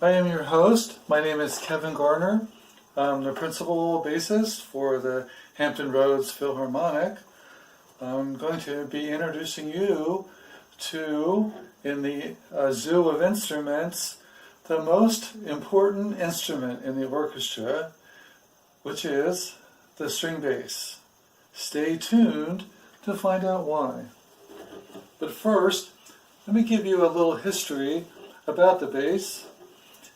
I am your host. My name is Kevin Garner. I'm the principal bassist for the Hampton Roads Philharmonic. I'm going to be introducing you to, in the zoo of instruments, the most important instrument in the orchestra, which is the string bass. Stay tuned to find out why. But first, let me give you a little history about the bass.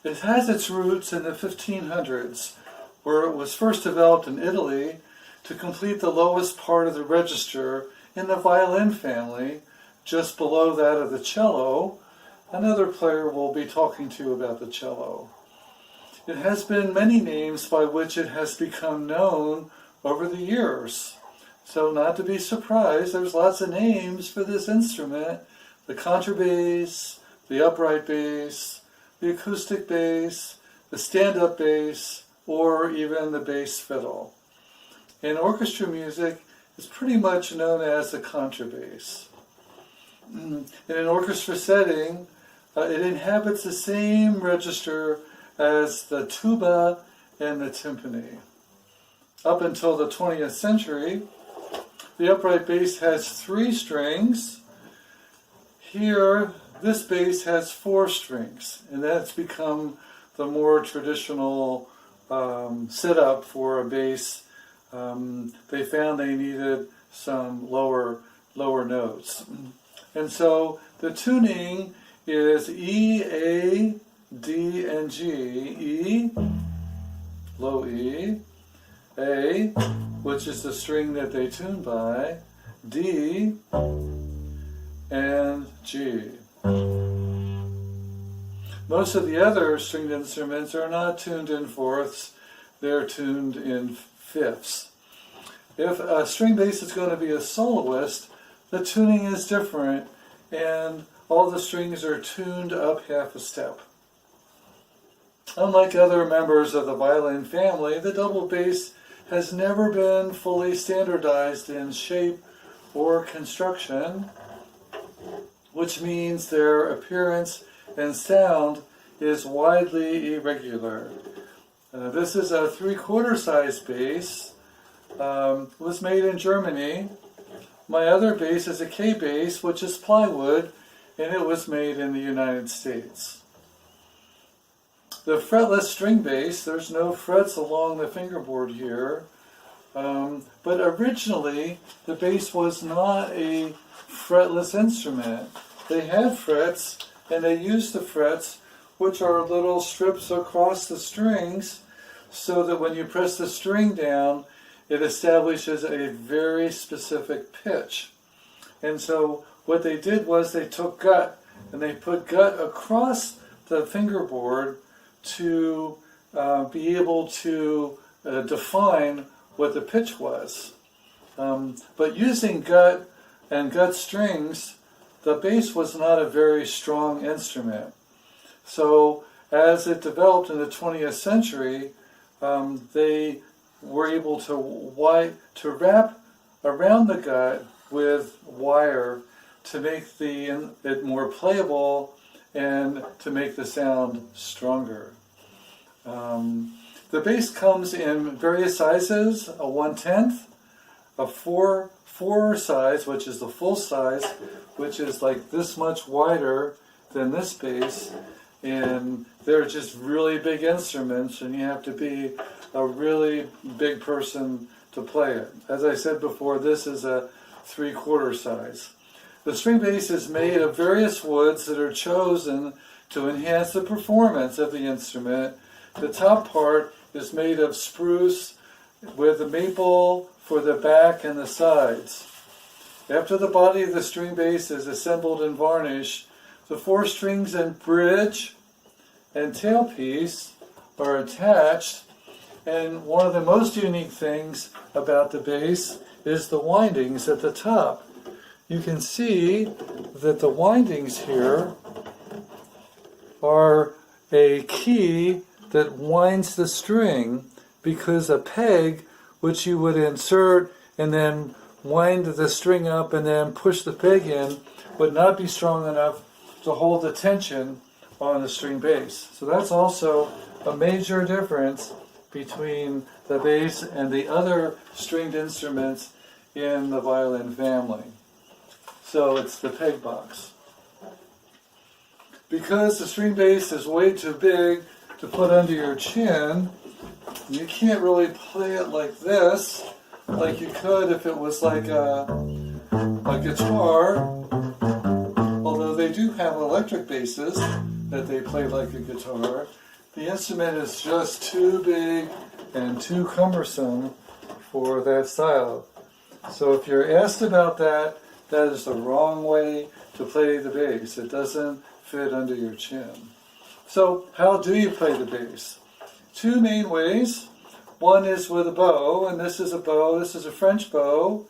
It has its roots in the 1500s, where it was first developed in Italy to complete the lowest part of the register in the violin family, just below that of the cello. Another player will be talking to you about the cello. It has been many names by which it has become known over the years. So not to be surprised, there's lots of names for this instrument: the contrabass, the upright bass, the acoustic bass, the stand-up bass, or even the bass fiddle. In orchestra music, it's pretty much known as the contrabass. In an orchestra setting, it inhabits the same register as the tuba and the timpani. Up until the 20th century, the upright bass has 3 strings. Here, this bass has 4 strings, and that's become the more traditional setup for a bass. They found they needed some lower notes. And so the tuning is E, A, D, and G. E, low E, A, which is the string that they tune by, D, and G. Most of the other stringed instruments are not tuned in fourths, they're tuned in fifths. If a string bass is going to be a soloist, the tuning is different, and all the strings are tuned up half a step. Unlike other members of the violin family, the double bass has never been fully standardized in shape or construction, which means their appearance and sound is widely irregular. This is a 3/4 size bass. It was made in Germany. My other bass is a K bass, which is plywood, and it was made in the United States. The fretless string bass, there's no frets along the fingerboard here, but originally the bass was not a fretless instrument. They had frets, and they used the frets, which are little strips across the strings, so that when you press the string down, it establishes a very specific pitch. And so what they did was they took gut, and they put gut across the fingerboard to be able to define what the pitch was. But using gut and gut strings, the bass was not a very strong instrument. So as it developed in the 20th century, they were able to wrap around the gut with wire to make it more playable and to make the sound stronger. The bass comes in various sizes: a 1/10, a 4 size, which is the full size, which is like this much wider than this bass, and they're just really big instruments, and you have to be a really big person to play it. As I said before, this is a 3/4 size. The string bass is made of various woods that are chosen to enhance the performance of the instrument. The top part is made of spruce with the maple for the back and the sides. After the body of the string bass is assembled and varnished, the 4 strings and bridge and tailpiece are attached, and one of the most unique things about the bass is the windings at the top. You can see that the windings here are a key that winds the string, because a peg, which you would insert and then wind the string up and then push the peg in, would not be strong enough to hold the tension on a string bass. So that's also a major difference between the bass and the other stringed instruments in the violin family. So it's the peg box. Because the string bass is way too big to put under your chin, you can't really play it like this, like you could if it was like a guitar, although they do have electric basses that they play like a guitar. The instrument is just too big and too cumbersome for that style. So if you're asked about that, that is the wrong way to play the bass. It doesn't fit under your chin. So how do you play the bass? Two main ways. One is with a bow, and this is a bow. This is a French bow,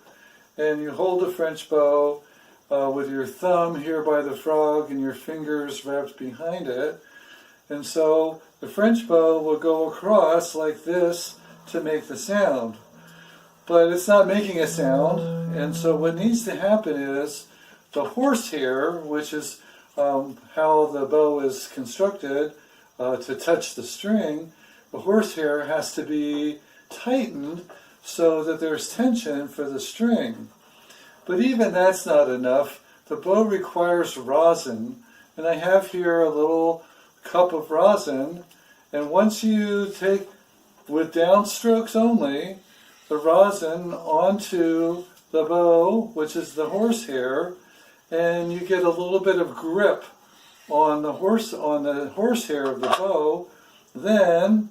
and you hold the French bow with your thumb here by the frog and your fingers wrapped behind it. And so the French bow will go across like this to make the sound. But it's not making a sound, and so what needs to happen is the horsehair, which is how the bow is constructed to touch the string, the horsehair has to be tightened so that there's tension for the string. But even that's not enough. The bow requires rosin, and I have here a little cup of rosin, and once you take, with downstrokes only, the rosin onto the bow, which is the horsehair, and you get a little bit of grip on the horsehair of the bow, then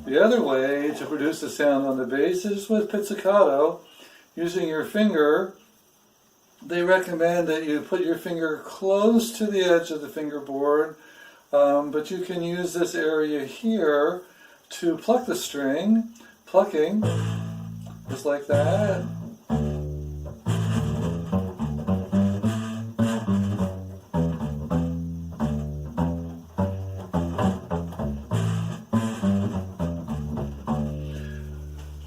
the other way to produce the sound on the bass is with pizzicato, using your finger. They recommend that you put your finger close to the edge of the fingerboard, but you can use this area here to pluck the string, plucking, just like that.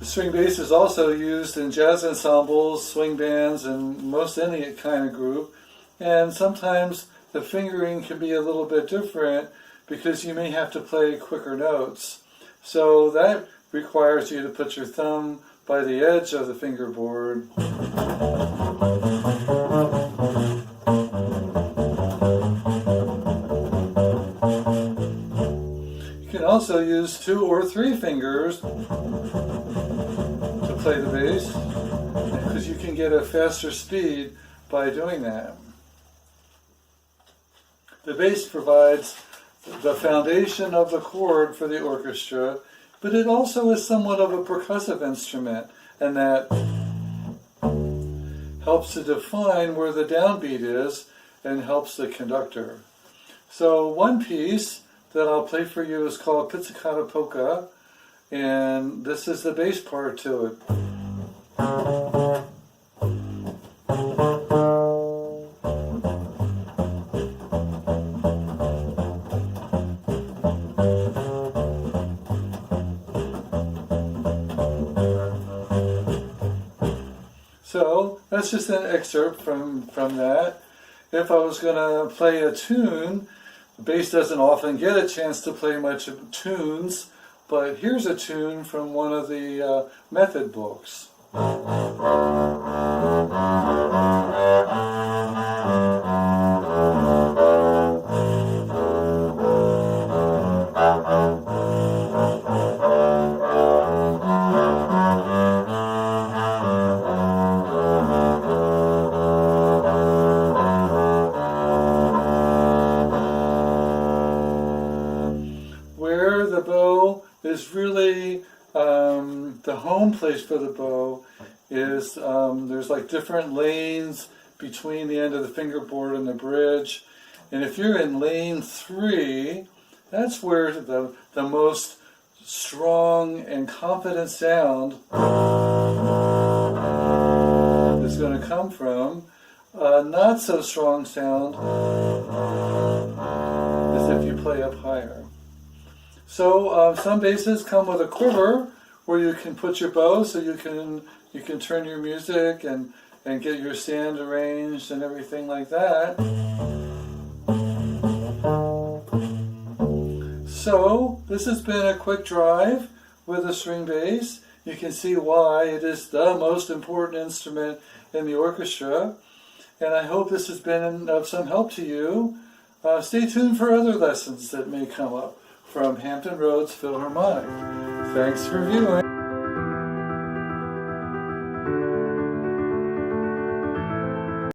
String bass is also used in jazz ensembles, swing bands, and most any kind of group. And sometimes the fingering can be a little bit different because you may have to play quicker notes. So that requires you to put your thumb by the edge of the fingerboard. You can also use 2 or 3 fingers to play the bass, because you can get a faster speed by doing that. The bass provides the foundation of the chord for the orchestra, but it also is somewhat of a percussive instrument, and that helps to define where the downbeat is and helps the conductor. So one piece that I'll play for you is called Pizzicato Polka, and this is the bass part to it. So that's just an excerpt from that. If I was going to play a tune, the bass doesn't often get a chance to play much tunes, but here's a tune from one of the method books. Where the bow is really the home place for the bow is there's like different lanes between the end of the fingerboard and the bridge, and if you're in lane 3, that's where the most strong and confident sound is is going to come from. Not so strong sound as if you play up higher. So some basses come with a quiver where you can put your bow, so you can turn your music and get your stand arranged and everything like that. So this has been a quick drive with a string bass. You can see why it is the most important instrument in the orchestra. And I hope this has been of some help to you. Stay tuned for other lessons that may come up from Hampton Roads Philharmonic. Thanks for viewing.